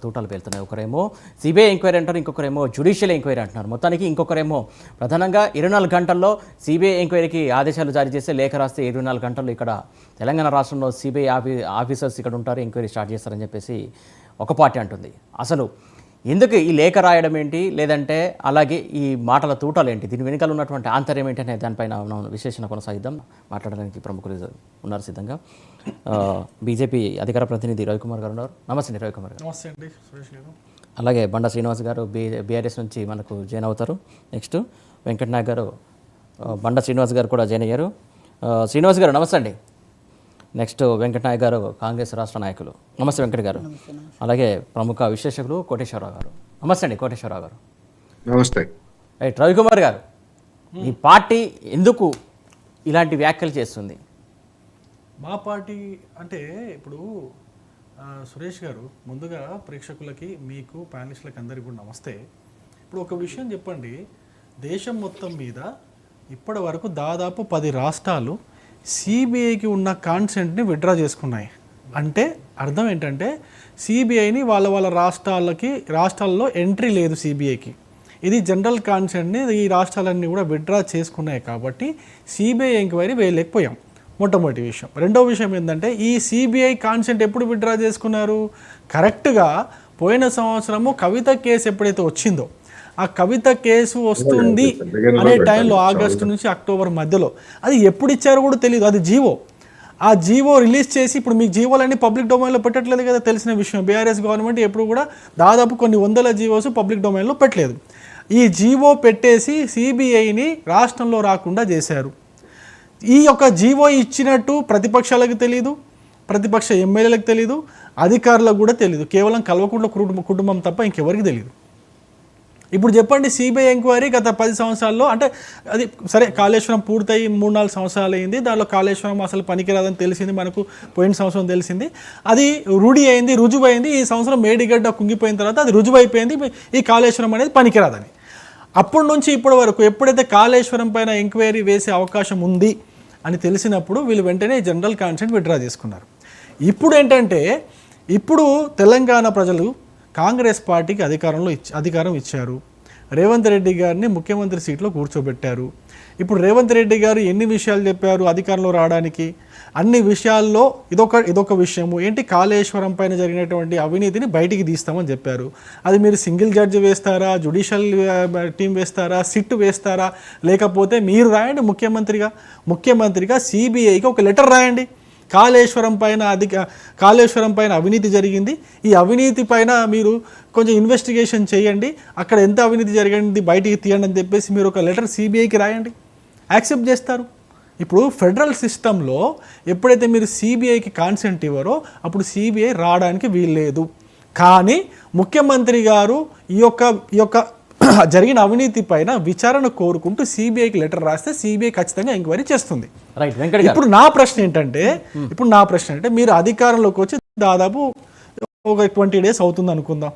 తూటాలు పేలుతున్నాయి. ఒకరేమో CBI enquiry అంటారు, ఇంకొకరేమో జ్యుడిషియల్ ఎంక్వైరీ అంటున్నారు. మొత్తానికి ఇంకొకరేమో ప్రధానంగా 24 గంటల్లో సిబిఐ ఎంక్వైరీకి ఆదేశాలు జారీ చేస్తే లేఖ రాస్తే 24 గంటల్లో ఇక్కడ తెలంగాణ రాష్ట్రంలో సిబిఐ ఆఫీసర్స్ ఇక్కడ ఉంటారు, ఎంక్వైరీ స్టార్ట్ చేస్తారని చెప్పేసి ఒక పార్టీ అంటుంది. అసలు ఎందుకు ఈ లేఖ రాయడం ఏంటి, లేదంటే అలాగే ఈ మాటల తూటాలు ఏంటి, దీని వెనుకలు ఉన్నటువంటి ఆంతర్యం ఏంటి అనే దానిపైన మనం విశ్లేషణ కొనసాగిద్దాం. మాట్లాడడానికి ప్రముఖులు ఉన్నారు సిద్ధంగా. బీజేపీ అధికార ప్రతినిధి రవికుమార్ గారు ఉన్నారు. నమస్తే అండి రవికుమార్ గారు. నమస్తే అండి సురేష్ గారు. అలాగే బండా శ్రీనివాస్ గారు బీఆర్ఎస్ నుంచి మనకు జాయిన్ అవుతారు. నెక్స్ట్ వెంకట నాయక్ గారు, బండా శ్రీనివాస్ గారు కూడా జాయిన్ అయ్యారు. శ్రీనివాస్ గారు నమస్తే అండి. నెక్స్ట్ వెంకట నాయక్ గారు కాంగ్రెస్ రాష్ట్ర నాయకులు. నమస్తే వెంకట గారు. అలాగే ప్రముఖ విశ్లేషకులు కోటేశ్వరరావు గారు. నమస్తే అండి కోటేశ్వరరావు గారు. నమస్తే. రైట్ రవికుమార్ గారు, ఈ పార్టీ ఎందుకు ఇలాంటి వ్యాఖ్యలు చేస్తుంది? మా పార్టీ అంటే ఇప్పుడు సురేష్ గారు, ముందుగా ప్రేక్షకులకి, మీకు ప్యానలిస్టులకి అందరికీ కూడా నమస్తే. ఇప్పుడు ఒక విషయం చెప్పండి, దేశం మొత్తం మీద ఇప్పటి వరకు దాదాపు 10 రాష్ట్రాలు సిబిఐకి ఉన్న కాన్సెంట్ని విత్డ్రా చేసుకున్నాయి. అంటే అర్థం ఏంటంటే సిబిఐని వాళ్ళ రాష్ట్రాల్లో ఎంట్రీ లేదు సిబిఐకి. ఇది జనరల్ కాన్సెంట్ని ఈ రాష్ట్రాలన్నీ కూడా విత్డ్రా చేసుకున్నాయి కాబట్టి సిబిఐ ఎంక్వైరీ వేయలేకపోయాం. మొట్టమొదటి విషయం. రెండో విషయం ఏంటంటే ఈ సిబిఐ కాన్సెంట్ ఎప్పుడు విత్డ్రా చేసుకున్నారు? కరెక్ట్గా పోయిన సంవత్సరము కవిత కేసు ఎప్పుడైతే వచ్చిందో, ఆ కవిత కేసు వస్తుంది అనే టైంలో ఆగస్టు నుంచి అక్టోబర్ మధ్యలో, అది ఎప్పుడు ఇచ్చారో కూడా తెలియదు. అది జీవో, ఆ జీవో రిలీజ్ చేసి ఇప్పుడు మీకు జీవోలన్నీ పబ్లిక్ డొమైన్లో పెట్టట్లేదు కదా, తెలిసిన విషయం. బీఆర్ఎస్ గవర్నమెంట్ ఎప్పుడు కూడా దాదాపు కొన్ని వందల జీవోస్ పబ్లిక్ డొమైన్లో పెట్టలేదు. ఈ జీవో పెట్టేసి సిబిఐని రాష్ట్రంలో రాకుండా చేశారు. ఈ యొక్క జీవో ఇచ్చినట్టు ప్రతిపక్షాలకు తెలీదు, ప్రతిపక్ష ఎమ్మెల్యేలకు తెలీదు, అధికారులకు కూడా తెలీదు. కేవలం కల్వకుంట్ల కుటుంబం తప్ప ఇంకెవరికి తెలియదు. ఇప్పుడు చెప్పండి, సిబిఐ ఎంక్వైరీ గత 10 సంవత్సరాల్లో, అంటే అది సరే కాళేశ్వరం పూర్తయి 3-4 సంవత్సరాలు అయింది. దానిలో కాళేశ్వరం అసలు పనికిరాదని తెలిసింది మనకు, పోయిన సంవత్సరం తెలిసింది. అది రుజువు అయింది. ఈ సంవత్సరం మేడిగడ్డ కుంగిపోయిన తర్వాత అది రుజువు అయిపోయింది, ఈ కాళేశ్వరం అనేది పనికిరాదని. అప్పటి నుంచి ఇప్పటి వరకు ఎప్పుడైతే కాళేశ్వరం పైన ఎంక్వైరీ వేసే అవకాశం ఉంది అని తెలిసినప్పుడు వీళ్ళు వెంటనే జనరల్ కాన్సెంట్ విత్డ్రా చేసుకున్నారు. ఇప్పుడు ఏంటంటే, ఇప్పుడు తెలంగాణ ప్రజలు కాంగ్రెస్ పార్టీకి అధికారం ఇచ్చారు. రేవంత్ రెడ్డి గారిని ముఖ్యమంత్రి సీట్లో కూర్చోబెట్టారు. ఇప్పుడు రేవంత్ రెడ్డి గారు ఎన్ని విషయాలు చెప్పారు అధికారంలో రావడానికి? అన్ని విషయాల్లో ఇదొక విషయము ఏంటి, కాళేశ్వరం పైన జరిగినటువంటి అవినీతిని బయటికి తీస్తామని చెప్పారు. అది మీరు సింగిల్ జడ్జి వేస్తారా, జ్యుడిషియల్ టీం వేస్తారా, సిట్ వేస్తారా, లేకపోతే మీరు రాయండి ముఖ్యమంత్రిగా సిబిఐకి ఒక లెటర్ రాయండి. కాళేశ్వరం పైన అవినీతి జరిగింది, ఈ అవినీతి పైన మీరు కొంచెం ఇన్వెస్టిగేషన్ చేయండి, అక్కడ ఎంత అవినీతి జరిగింది బయటికి తీయండి అని చెప్పేసి మీరు ఒక లెటర్ సిబిఐకి రాయండి, యాక్సెప్ట్ చేస్తారు. ఇప్పుడు ఫెడరల్ సిస్టంలో ఎప్పుడైతే మీరు సిబిఐకి కాన్సెంట్ ఇవ్వరో అప్పుడు సిబిఐ రావడానికి వీల్లేదు. కానీ ముఖ్యమంత్రి గారు ఈ యొక్క జరిగిన అవినీతి పైన విచారణ కోరుకుంటూ సిబిఐకి లెటర్ రాస్తే సిబిఐ ఖచ్చితంగా ఎంక్వైరీ చేస్తుంది. ఇప్పుడు నా ప్రశ్న ఏంటంటే మీరు అధికారంలోకి వచ్చి దాదాపు ఒక 20 days అవుతుంది అనుకుందాం.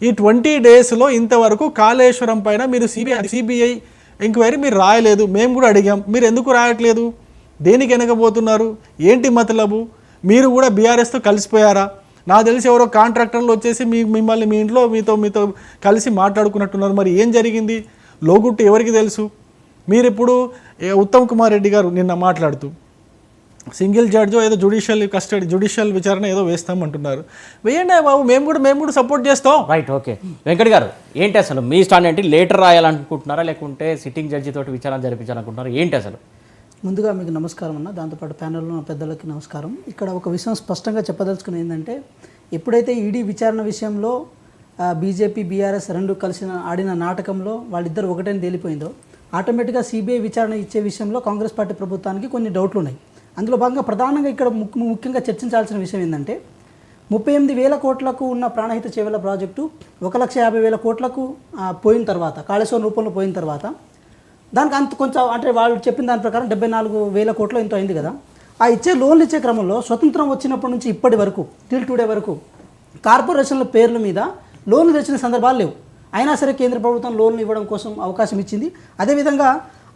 ఈ 20 daysలో ఇంతవరకు కాళేశ్వరం పైన మీరు సిబిఐ ఎంక్వైరీ మీరు రాయలేదు. మేము కూడా అడిగాం, మీరు ఎందుకు రాయట్లేదు? దేనికి వెనకపోతున్నారు? ఏంటి మతలబు? మీరు కూడా బీఆర్ఎస్తో కలిసిపోయారా? నాకు తెలిసి ఎవరో కాంట్రాక్టర్లు వచ్చేసి మిమ్మల్ని మీ ఇంట్లో మీతో కలిసి మాట్లాడుకున్నట్టున్నారు. మరి ఏం జరిగింది లోగుట్టు ఎవరికి తెలుసు? మీరు ఇప్పుడు ఉత్తమ్ కుమార్ రెడ్డి గారు నిన్న మాట్లాడుతూ సింగిల్ జడ్జో ఏదో జ్యుడిషియల్ విచారణ ఏదో వేస్తామంటున్నారు. వేయండి బాబు, మేము కూడా సపోర్ట్ చేస్తాం. Right, okay. వెంకట్ గారు, ఏంటి అసలు మీ స్టాండ్ ఏంటి? లెటర్ రాయాలనుకుంటున్నారా, లేకుంటే సిట్టింగ్ జడ్జి తోటి విచారణ జరిపించాలనుకుంటున్నారా, ఏంటి అసలు? ముందుగా మీకు నమస్కారం అన్న, దాంతోపాటు ప్యానెల్లో ఉన్న పెద్దలకి నమస్కారం. ఇక్కడ ఒక విషయం స్పష్టంగా చెప్పదలుచుకుని ఏంటంటే, ఎప్పుడైతే ఈడీ విచారణ విషయంలో బీజేపీ బీఆర్ఎస్ రెండు కలిసి ఆడిన నాటకంలో వాళ్ళిద్దరు ఒకటని తేలిపోయిందో, ఆటోమేటిక్గా సిబిఐ విచారణ ఇచ్చే విషయంలో కాంగ్రెస్ పార్టీ ప్రభుత్వానికి కొన్ని డౌట్లు ఉన్నాయి. అందులో భాగంగా ప్రధానంగా ఇక్కడ ముఖ్యంగా చర్చించాల్సిన విషయం ఏంటంటే, 38,000 కోట్లకు ఉన్న ప్రాణహిత చేవెళ్ల ప్రాజెక్టు 1,50,000 కోట్లకు పోయిన తర్వాత, కాళేశ్వరం రూపంలో పోయిన తర్వాత, దానికి కొంచెం అంటే వాళ్ళు చెప్పిన దాని ప్రకారం 74,000 కోట్లు ఎంతో అయింది కదా. ఆ లోన్లు ఇచ్చే క్రమంలో స్వతంత్రం వచ్చినప్పటి నుంచి ఇప్పటి వరకు టిల్ టుడే వరకు కార్పొరేషన్ల పేర్ల మీద లోన్లు తెచ్చిన సందర్భాలు లేవు. అయినా సరే కేంద్ర ప్రభుత్వం లోన్లు ఇవ్వడం కోసం అవకాశం ఇచ్చింది. అదేవిధంగా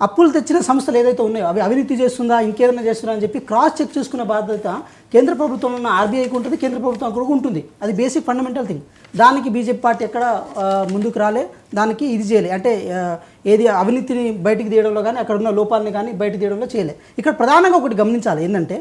అప్పులు తెచ్చిన సంస్థలు ఏదైతే ఉన్నాయో అవి అవినీతి చేస్తుందా, ఇంకేదైనా చేస్తుందా అని చెప్పి క్రాస్ చెక్ చేసుకునే బాధ్యత కేంద్ర ప్రభుత్వం ఉన్న ఆర్బీఐకి ఉంటుంది, కేంద్ర ప్రభుత్వం కూడా ఉంటుంది. అది బేసిక్ ఫండమెంటల్ థింగ్. దానికి బీజేపీ పార్టీ ఎక్కడ ముందుకు రాలే, దానికి ఇది చేయలే, అంటే ఏది అవినీతిని బయటికి తీయడంలో కానీ అక్కడ ఉన్న లోపాలని కానీ బయట తీయడంలో చేయలే. ఇక్కడ ప్రధానంగా ఒకటి గమనించాలి ఏంటంటే,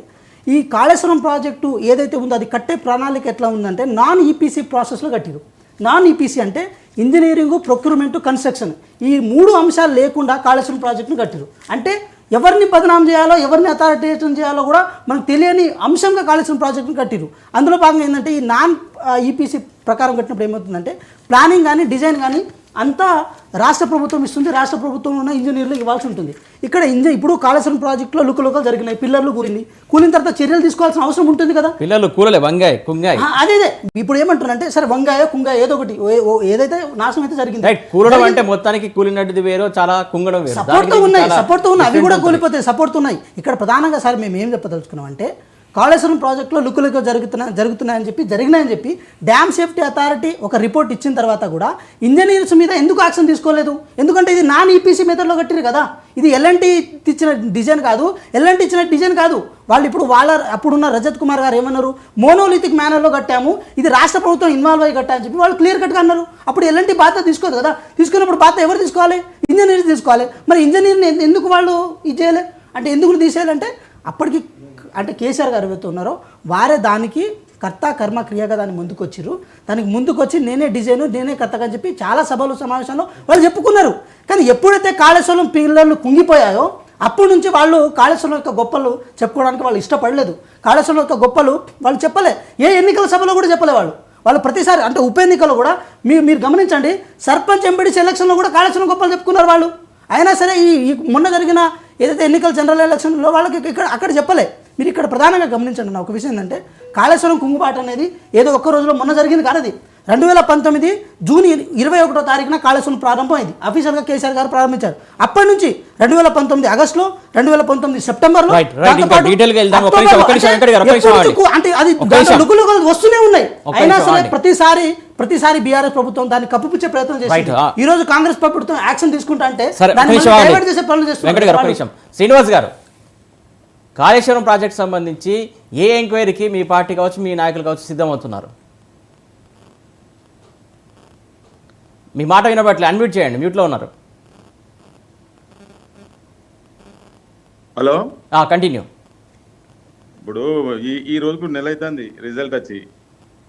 ఈ కాళేశ్వరం ప్రాజెక్టు ఏదైతే ఉందో అది కట్టే ప్రణాళిక ఎట్లా ఉందంటే నాన్ ఈపీసీ ప్రాసెస్లో కట్టిరు. నాన్ ఈపీసీ అంటే ఇంజనీరింగ్, ప్రొక్యూర్మెంట్, కన్స్ట్రక్షన్, ఈ 3 అంశాలు లేకుండా కాళేశ్వరం ప్రాజెక్టును కట్టిరు. అంటే ఎవరిని బదనాం చేయాలో, ఎవరిని అథారిటేషన్ చేయాలో కూడా మనకు తెలియని అంశంగా కాళేశ్వరం ప్రాజెక్టును కట్టిరు. అందులో భాగంగా ఏంటంటే ఈ నాన్ ఈపీసీ ప్రకారం కట్టినప్పుడు ఏమవుతుందంటే ప్లానింగ్ కానీ డిజైన్ కానీ అంతా రాష్ట్ర ప్రభుత్వం ఇస్తుంది, రాష్ట్ర ప్రభుత్వం ఉన్న ఇంజనీర్లు ఇవ్వాల్సి ఉంటుంది. ఇక్కడ ఇప్పుడు కాళేశ్వరం ప్రాజెక్టులో లుకలుకలు జరిగినాయి, పిల్లర్లు కూలిన తర్వాత చర్యలు తీసుకోవాల్సిన అవసరం ఉంటుంది కదా. పిల్లలు కూలలే, వంగాయ కుంగాయ. అదే ఇప్పుడు ఏమంటారంటే సరే వంగాయ కుంగాయ ఏదో ఒకటి ఏదైతే నాశనం అయితే జరిగింది. కూలడం అంటే మొత్తానికి కూలినట్టుది వేరో, చాలా కుంగడం వేరు. సపోర్ట్తో ఉన్నాయి అవి కూడా కూలిపోతాయి, సపోర్ట్తో ఉన్నాయి. ఇక్కడ ప్రధానంగా సార్ మేము ఏం చెప్పదలుచుకున్నాం అంటే కాళేశ్వరం ప్రాజెక్టులో లుకలుగా జరుగుతున్నాయని చెప్పి డ్యామ్ సేఫ్టీ అథారిటీ ఒక రిపోర్ట్ ఇచ్చిన తర్వాత కూడా ఇంజనీర్స్ మీద ఎందుకు యాక్షన్ తీసుకోలేదు? ఎందుకంటే ఇది నాన్ ఈపీసీ మెథడ్లో కట్టిరు కదా. ఇది ఎల్ఎన్టీ ఇచ్చిన డిజైన్ కాదు, ఎల్ఎన్టీ ఇచ్చిన డిజైన్ కాదు. వాళ్ళు ఇప్పుడు అప్పుడున్న రజత్ కుమార్ గారు ఏమన్నారు, మోనోలిథిక్ మేనర్లో కట్టాము, ఇది రాష్ట్ర ప్రభుత్వం ఇన్వాల్వ్ అయ్యి కట్టాలని చెప్పి వాళ్ళు క్లియర్ కట్గా అన్నారు. అప్పుడు ఎల్ఎన్టీ బాధ్యత తీసుకోదు కదా. తీసుకున్నప్పుడు బాధ్యత ఎవరు తీసుకోవాలి? ఇంజనీర్స్ తీసుకోవాలి. మరి ఇంజనీర్ని ఎందుకు వాళ్ళు ఇది చేయలే అంటే ఎందుకు తీసేయాలంటే అప్పటికి అంటే కేసీఆర్ గారు ఎవరైతే ఉన్నారో వారే దానికి కర్త కర్మ క్రియగా దాన్ని ముందుకొచ్చిర్రు. దానికి ముందుకొచ్చి నేనే డిజైను, నేనే కర్తగా అని చెప్పి చాలా సభలు సమావేశాల్లో వాళ్ళు చెప్పుకున్నారు. కానీ ఎప్పుడైతే కాళేశ్వరం పిల్లలు కుంగిపోయాయో అప్పటి నుంచి వాళ్ళు కాళేశ్వరం యొక్క గొప్పలు చెప్పుకోవడానికి వాళ్ళు ఇష్టపడలేదు. కాళేశ్వరం యొక్క గొప్పలు వాళ్ళు చెప్పలే, ఏ ఎన్నికల సభలో కూడా చెప్పలే. వాళ్ళు ప్రతిసారి అంటే ఉప ఎన్నికల్లో కూడా మీరు గమనించండి, సర్పంచ్ ఎంపీడీసీ ఎలక్షన్లో కూడా కాళేశ్వరం గొప్పలు చెప్పుకున్నారు వాళ్ళు. అయినా సరే ఈ మొన్న జరిగిన ఏదైతే ఎన్నికల జనరల్ ఎలక్షన్లో వాళ్ళకి అక్కడ చెప్పలే. మీరు ఇక్కడ ప్రధానంగా గమనించండి నా ఒక విషయం ఏంటంటే కాళేశ్వరం కుంగుబాటు అనేది ఏదో ఒక్క రోజులో మొన్న జరిగింది కాదు. అది 2019 జూన్ 21వ తారీఖున కాళేశ్వరం ప్రారంభమైంది. అఫీషియల్గా కేసీఆర్ గారు ప్రారంభించారు. అప్పటి నుంచి 2019 ఆగస్టులో, 2019 సెప్టెంబర్లో అంటే అది లుకులు వస్తూనే ఉన్నాయి. అయినా సరే ప్రతిసారి బీఆర్ఎస్ ప్రభుత్వం దాన్ని కప్పిపుచ్చే ప్రయత్నం చేసింది. ఈ రోజు కాంగ్రెస్ ప్రభుత్వం యాక్షన్ తీసుకుంటా అంటే డైవర్ట్ చేసే పనులు చేస్తున్నారు. శ్రీనివాస్ గారు, కాళేశ్వరం ప్రాజెక్ట్ సంబంధించి ఏ ఎంక్వైరీకి మీ పార్టీ కావచ్చు, మీ నాయకులు కావచ్చు సిద్ధమవుతున్నారు? మీ మాట వినబట్లే, అన్మ్యూట్ చేయండి, మ్యూట్లో ఉన్నారు. Hello, continue. ఇప్పుడు ఈ రోజుకు నెల అవుతుంది రిజల్ట్ వచ్చి,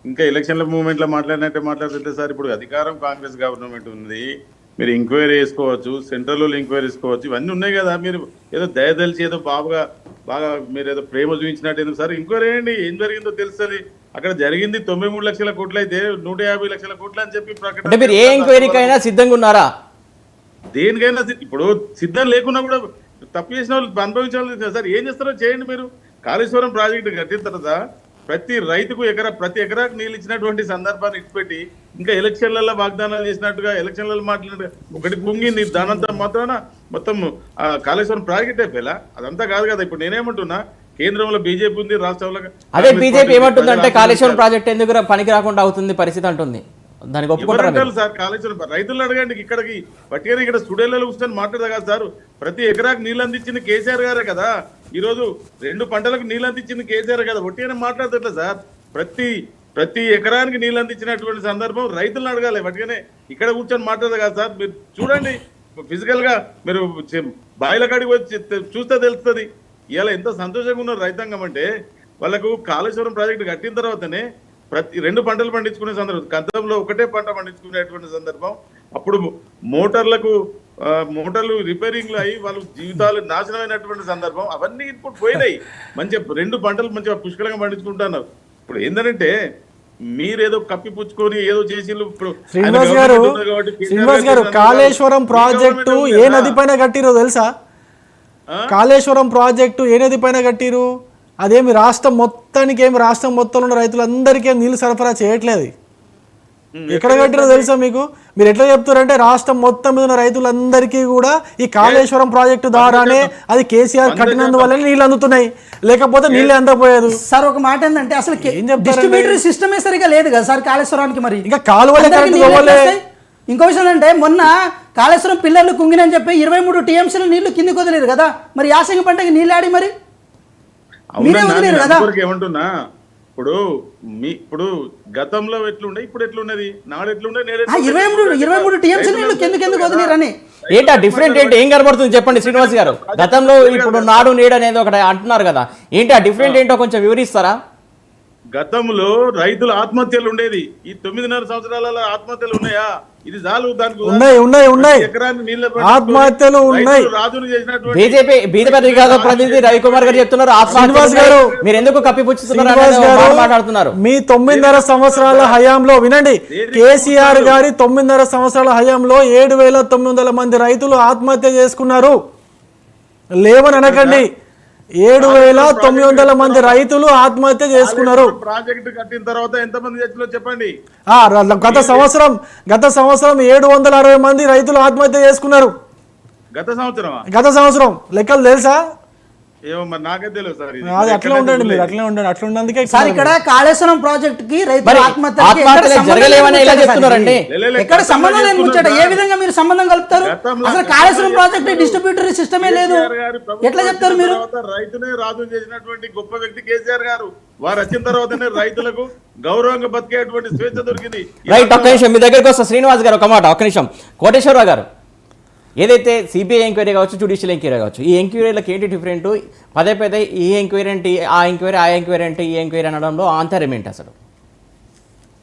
ఇంకా ఎలక్షన్ల మూమెంట్లో మాట్లాడుతుంటే సార్ ఇప్పుడు అధికారం కాంగ్రెస్ గవర్నమెంట్ ఉంది, మీరు ఎంక్వైరీ చేసుకోవచ్చు, సెంట్రల్లో ఎంక్వైరీ చేసుకోవచ్చు, ఇవన్నీ ఉన్నాయి కదా. మీరు ఏదో దయదలిచి ఏదో బాగా మీరు ఏదో ప్రేమ చూపించినట్టు ఎందుకు సార్? ఎంక్వైరీ చేయండి, ఏం జరిగిందో తెలుస్తుంది. అక్కడ జరిగింది 93 లక్షల కోట్లు అయితే 150 లక్షల కోట్లు అని చెప్పి ప్రకటన. మీరు ఏ ఎంక్వైరీకైనా సిద్ధంగా ఉన్నారా? దేనికైనా ఇప్పుడు సిద్ధం లేకున్నా కూడా తప్పు చేసిన వాళ్ళు అనుభవించాలి సార్. ఏం చేస్తారో చేయండి. మీరు కాళేశ్వరం ప్రాజెక్టు కట్టిన తర్వాత ప్రతి రైతుకు ప్రతి ఎకరాకు నీళ్ళు ఇచ్చినటువంటి సందర్భాన్ని ఇచ్చిపెట్టి ఇంకా ఎలక్షన్లలో వాగ్దానాలు చేసినట్టుగా ఎలక్షన్లలో మాట్లాడినట్టుగా ఒకటి కుంగింది, దానంతా మాత్రాన మొత్తం కాళేశ్వరం ప్రాజెక్ట్ అయిపోయేలా అదంతా కాదు కదా. ఇప్పుడు నేనేమంటున్నా, కేంద్రంలో బీజేపీ ఉంది, రాష్ట్రంలో అదే బీజేపీ ఏమంటుందంటే కాళేశ్వరం ప్రాజెక్ట్ ఎందుకు పనికి రాకుండా అవుతుంది పరిస్థితి అంటుంది. దానికి ఒప్పుకుంటారు సార్. కాళేశ్వరం రైతులు అడగండి, ఇక్కడికి పట్టుకొని ఇక్కడ స్టూడియోలలో కూర్చొని మాట్లాడదా కదా సార్. ప్రతి ఎకరాకు నీళ్ళు అందించింది కేసీఆర్ గారే కదా. ఈరోజు 2 పంటలకు నీళ్ళు అందించింది కేసీఆర్ కదా. ఒట్టిగానే మాట్లాడతట్లే సార్. ప్రతి ఎకరానికి నీళ్ళు అందించినటువంటి సందర్భం రైతులను అడగాలి. పట్టుకనే ఇక్కడ కూర్చొని మాట్లాడదా కదా సార్. మీరు చూడండి, ఫిజికల్ గా మీరు బాయిల కాడికి వచ్చి చూస్తే తెలుస్తుంది. ఇలా ఎంత సంతోషంగా ఉన్నారు రైతాంగం అంటే. వాళ్ళకు కాళేశ్వరం ప్రాజెక్టు కట్టిన తర్వాతనే ప్రతి 2 పంటలు పండించుకునే సందర్భం, గతంలో ఒకటే పంట పండించుకునేటువంటి సందర్భం. అప్పుడు మోటార్లు రిపేరింగ్లు అయ్యి వాళ్ళ జీవితాలు నాశనమైనటువంటి సందర్భం. అవన్నీ ఇప్పుడు పోయినాయి. మంచిగా 2 పంటలు మంచిగా పుష్కలంగా పండించుకుంటున్నారు. ఇప్పుడు ఏంటంటే మీరేదో కప్పిపుచ్చుకొని ఏదో చేసి ఇప్పుడు శ్రీనివాస్ గారు కాళేశ్వరం ప్రాజెక్టు ఏ నది పైన కట్టిరో తెలుసా? కాళేశ్వరం ప్రాజెక్టు ఏ నది పైన కట్టిరు? అదేమి రాష్ట్రం మొత్తంలో ఉన్న రైతులందరికీ నీళ్లు సరఫరా చేయట్లేదు. ఎక్కడ కట్టిరో తెలుసా మీకు? మీరు ఎట్లా చెప్తారంటే రాష్ట్రం మొత్తం మీద ఉన్న రైతులందరికీ కూడా ఈ కాళేశ్వరం ప్రాజెక్టు ద్వారానే అది కేసీఆర్ కట్టినందువల్ల నీళ్ళు అందుతున్నాయి, లేకపోతే నీళ్ళే అందపోయేది. సార్ ఒక మాట ఏంటంటే అసలు డిస్ట్రిబ్యూటరీ సిస్టమే సరిగా లేదు కదా సార్ కాళేశ్వరానికి. మరి ఇంకా కాలువలే. ఇంకో విషయం అంటే మొన్న కాళేశ్వరం పిల్లర్లు కుంగినని చెప్పి 23 టీఎంసీల నీళ్లు కిందికి వదిలేరు కదా. మరి యాసంగి పంటకి నీళ్ళు ఆడి మరి ఏమంటున్నా, ఇప్పుడు ఇప్పుడు గతంలో ఎట్లుండే ఇప్పుడు ఎట్లున్నది నాడు ఎట్లుండే నేడు 23 టీఎంసీ ఎందుకు వదిలేరని ఏంటా డిఫరెంట్ ఏంటి, ఏం కనబడుతుంది చెప్పండి శ్రీనివాస్ గారు. గతంలో ఇప్పుడు నాడు నేడు అనేది ఒకటి అంటున్నారు కదా, ఏంటి ఆ డిఫరెంట్ ఏంటో కొంచెం వివరిస్తారా? గతంలో రైతుల ఆత్మహత్యలు ఉండేది, ఈ 9.5 సంవత్సరాల ఆత్మహత్యలు ఉన్నాయా? ఇది చాలు దానికి ఉన్నాయి ఎకరాన్ని నీళ్ళ ఆత్మహత్యలు ఉన్నాయి. రాజులు చేసినటువంటి బీజేపీ బీజేపీ వికాస ప్రతినిధి రవికుమార్ గారు చెప్తున్నారు శ్రీనివాస్ గారు, మీరు ఎందుకు కప్పిపుచ్చుతున్నారు మాట్లాడుతున్నారు. మీ 9.5 సంవత్సరాల హయాంలో వినండి, కేసీఆర్ గారి 9.5 సంవత్సరాల హయాంలో 7,900 మంది రైతులు ఆత్మహత్య చేసుకున్నారు. లేవని అనకండి, 7,900 మంది రైతులు ఆత్మహత్య చేసుకున్నారు. ప్రాజెక్టు కట్టిన తర్వాత ఎంతమంది చచ్చిలో చెప్పండి. గత సంవత్సరం 760 మంది రైతులు ఆత్మహత్య చేసుకున్నారు. గత సంవత్సరం లెక్కలు తెలుసా? ఏమో మరి నాకే తెలియదు సార్. అది అట్లా ఉండండి, మీరు అట్లా ఉండండి. అట్లా ఉన్నందుకే సార్ ఇక్కడ కాళేశ్వరం ప్రాజెక్ట్ కి రైతులు ఎక్కడ సంబంధం లేని ముచ్చట. ఏ విధంగా మీరు సంబంధం కలుపుతారు? అసలు కాళేశ్వరం ప్రాజెక్ట్ డిస్ట్రిబ్యూటరీ సిస్టమే లేదు, ఎట్లా చెప్తారు మీరు? రైతునే రాజు చేసినటువంటి గొప్ప వ్యక్తి కేసీఆర్ గారు. వారు వచ్చిన తర్వాతనే రైతులకు గౌరవంగా బతికేటువంటి స్వేచ్ఛ దొరికింది. రైట్, ఒక్క నిమిషం మీ దగ్గరకు వస్తా శ్రీనివాస్ గారు, ఒక మాట ఒక్క నిమిషం. కోటేశ్వరరావు గారు, ఏదైతే సిబిఐ ఎంక్వైరీ కావచ్చు, జ్యుడిషియల్ ఎంక్వైరీ కావచ్చు, ఈ ఎంక్వైరీలకు ఏంటి డిఫరెంట్? పదే ఈ ఎంక్వైరీ అంటే ఆ ఎంక్వైరీ అంటే ఈ ఎంక్వైరీ అనడంలో ఆంతర్యం ఏంటి అసలు?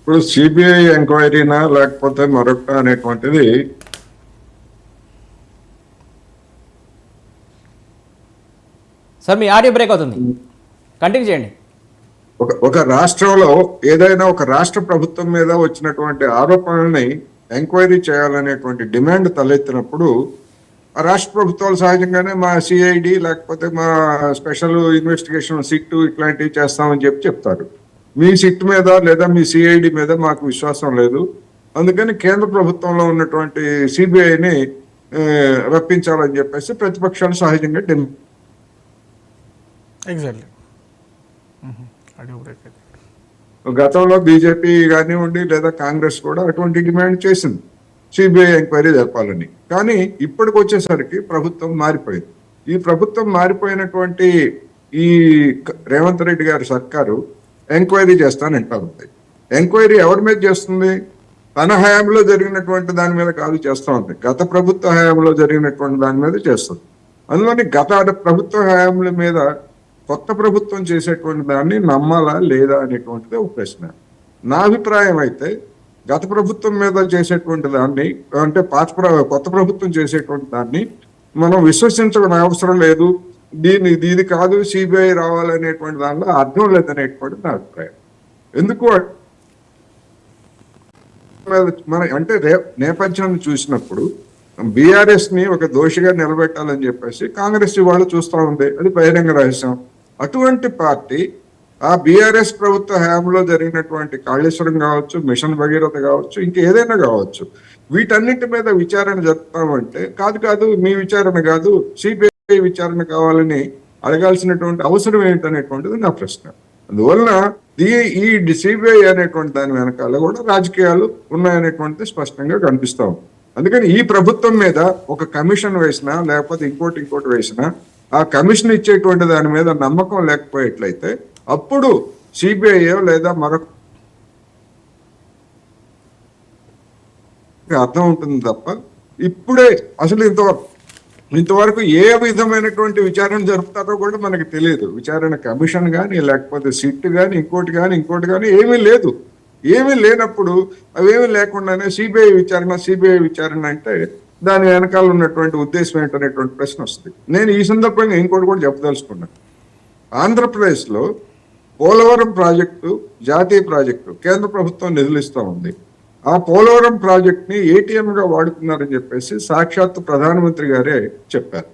ఇప్పుడు సిబిఐ ఎంక్వైరీనా లేకపోతే మరొకట అనేటువంటిది సార్ మీ ఆడియో బ్రేక్ అవుతుంది, కంటిన్యూ చేయండి. ఒక రాష్ట్రంలో ఏదైనా ఒక రాష్ట్ర ప్రభుత్వం మీద వచ్చినటువంటి ఆరోపణల్ని ఎంక్వైరీ చేయాలనేటువంటి డిమాండ్ తలెత్తినప్పుడు ఆ రాష్ట్ర ప్రభుత్వాలు సహజంగానే మా సిఐడి లేకపోతే మా స్పెషల్ ఇన్వెస్టిగేషన్ సిట్ ఇట్లాంటివి చేస్తామని చెప్తారు. మీ సిట్ మీద లేదా మీ సిఐడి మీద మాకు విశ్వాసం లేదు, అందుకని కేంద్ర ప్రభుత్వంలో ఉన్నటువంటి సిబిఐని రప్పించాలని చెప్పేసి ప్రతిపక్షాలు సహజంగా గతంలో బీజేపీ కానివ్వండి లేదా కాంగ్రెస్ కూడా అటువంటి డిమాండ్ చేసింది, సిబిఐ ఎంక్వైరీ జరపాలని. కానీ ఇప్పటికి వచ్చేసరికి ప్రభుత్వం మారిపోయింది. ఈ ప్రభుత్వం మారిపోయినటువంటి ఈ రేవంత్ రెడ్డి గారి సర్కారు ఎంక్వైరీ చేస్తానంటా ఉంది. ఎంక్వైరీ ఎవరి మీద చేస్తుంది? తన హయాంలో జరిగినటువంటి దాని మీద కాదు చేస్తూ ఉంది, గత ప్రభుత్వ హయాంలో జరిగినటువంటి దాని మీద చేస్తుంది. అందులోని గత ప్రభుత్వ హయాంల మీద కొత్త ప్రభుత్వం చేసేటువంటి దాన్ని నమ్మాలా లేదా అనేటువంటిది ఒక ప్రశ్న. నా అభిప్రాయం అయితే గత ప్రభుత్వం మీద చేసేటువంటి దాన్ని అంటే కొత్త ప్రభుత్వం చేసేటువంటి దాన్ని మనం విశ్వసించడం అవసరం లేదు, దీని కాదు సిబిఐ రావాలనేటువంటి దానిలో అర్థం లేదనేటువంటి నా అభిప్రాయం. ఎందుకు మన అంటే నేపథ్యాన్ని చూసినప్పుడు బీఆర్ఎస్ ని ఒక దోషిగా నిలబెట్టాలని చెప్పేసి కాంగ్రెస్ ఇవాళ చూస్తూ ఉంది, అది బహిరంగ రహస్యం. అటువంటి పార్టీ ఆ బీఆర్ఎస్ ప్రభుత్వ హయాంలో జరిగినటువంటి కాళేశ్వరం కావచ్చు, మిషన్ భగీరథ కావచ్చు, ఇంకేదైనా కావచ్చు, వీటన్నిటి మీద విచారణ జరుపుతామంటే కాదు మీ విచారణ కాదు సిబిఐ విచారణ కావాలని అడగాల్సినటువంటి అవసరం ఏంటనేటువంటిది నా ప్రశ్న. అందువలన ఈ సిబిఐ అనేటువంటి దాని వెనకాల కూడా రాజకీయాలు ఉన్నాయనేటువంటిది స్పష్టంగా కనిపిస్తా ఉంది. అందుకని ఈ ప్రభుత్వం మీద ఒక కమిషన్ వేసినా లేకపోతే ఇంకోటి వేసినా ఆ కమిషన్ ఇచ్చేటువంటి దాని మీద నమ్మకం లేకపోయేట్లయితే అప్పుడు సిబిఐ లేదా మరొక అర్థం ఉంటుంది తప్ప ఇప్పుడే అసలు ఇంతవరకు ఏ విధమైనటువంటి విచారణ జరుపుతారో కూడా మనకి తెలియదు. విచారణ కమిషన్ కానీ లేకపోతే సిట్ కానీ ఇంకోటి కానీ ఏమీ లేనప్పుడు అవేమీ లేకుండానే సిబిఐ విచారణ అంటే దాని వెనకాల ఉన్నటువంటి ఉద్దేశం ఏంటనేటువంటి ప్రశ్న వస్తుంది. నేను ఈ సందర్భంగా ఇంకోటి కూడా చెప్పదలుచుకున్నాను. ఆంధ్రప్రదేశ్లో పోలవరం ప్రాజెక్టు జాతీయ ప్రాజెక్టు కేంద్ర ప్రభుత్వం నిధులు ఇస్తూ ఉంది. ఆ పోలవరం ప్రాజెక్ట్ని ఏటీఎంగా వాడుతున్నారని చెప్పేసి సాక్షాత్ ప్రధానమంత్రి గారే చెప్పారు.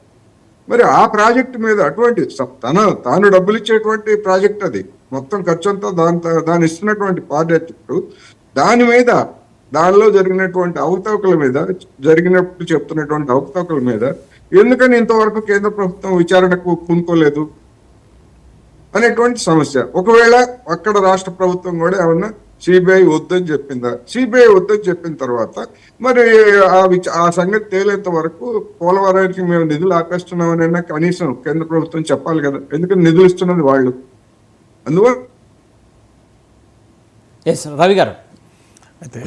మరి ఆ ప్రాజెక్టు మీద అటువంటి తాను డబ్బులు ఇచ్చేటువంటి ప్రాజెక్ట్, అది మొత్తం ఖర్చు అంతా దాని ఇస్తున్నటువంటి ప్రాజెక్టు, దానిలో జరిగినటువంటి అవకతవకల మీద జరిగినప్పుడు చెప్తున్నటువంటి అవకతవకల మీద ఎందుకని ఇంతవరకు కేంద్ర ప్రభుత్వం విచారణకు పూనుకోలేదు అనేటువంటి సమస్య. ఒకవేళ అక్కడ రాష్ట్ర ప్రభుత్వం కూడా ఏమన్నా సిబిఐ వద్దని చెప్పిందా? సిబిఐ వద్దని చెప్పిన తర్వాత మరి ఆ సంగతి తేలేంత వరకు పోలవరానికి మేము నిధులు ఆపేస్తున్నామనైనా కనీసం కేంద్ర ప్రభుత్వం చెప్పాలి కదా, ఎందుకంటే నిధులు ఇస్తున్నది వాళ్ళు. అందువల్ల ఎస్ రవి గారు. అయితే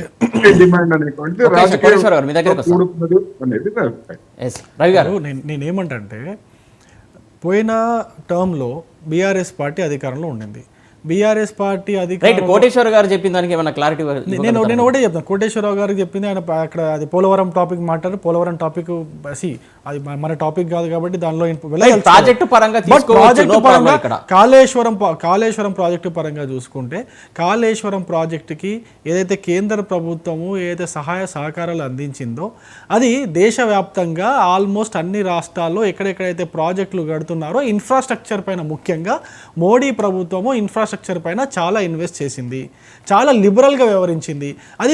డిమాండ్ అనేటువంటిది ఒక నిమిషం, కోటేశ్వర గారు, మీ దగ్గరికి వస్తాం. కూడుకున్నది అనేది నా అభిప్రాయం. ఎస్ రవి గారు. నేనేమంటే పోయిన టర్మ్లో బీఆర్ఎస్ పార్టీ అధికారంలో ఉండింది. బీఆర్ఎస్ పార్టీ రైట్, అధికారం కోటేశ్వర గారు చెప్పిన దానికి ఏమైనా క్లారిటీ? నేను ఒకటే చెప్తాను. కోటేశ్వరరావు గారికి చెప్పింది ఆయన అక్కడ అది పోలవరం టాపిక్ మాట్లాడారు. పోలవరం టాపిక్ అది మన టాపిక్ కాదు కాబట్టి దానిలో ప్రాజెక్టు పరంగా ప్రాజెక్టు పరంగా కాళేశ్వరం ప్రాజెక్టు పరంగా చూసుకుంటే కాళేశ్వరం ప్రాజెక్టుకి ఏదైతే కేంద్ర ప్రభుత్వము ఏదైతే సహాయ సహకారాలు అందించిందో అది దేశవ్యాప్తంగా ఆల్మోస్ట్ అన్ని రాష్ట్రాల్లో ఎక్కడెక్కడైతే ప్రాజెక్టులు కడుతున్నారో ఇన్ఫ్రాస్ట్రక్చర్ పైన ముఖ్యంగా మోడీ ప్రభుత్వము ఇన్ఫ్రాస్ట్రక్చర్ పైన చాలా ఇన్వెస్ట్ చేసింది, చాలా లిబరల్గా వ్యవహరించింది. అది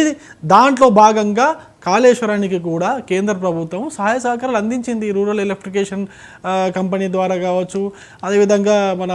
దాంట్లో భాగంగా కాళేశ్వరానికి కూడా కేంద్ర ప్రభుత్వం సహాయ సహకారాలు అందించింది. రూరల్ ఎలక్ట్రిఫికేషన్ కంపెనీ ద్వారా కావచ్చు, అదేవిధంగా మన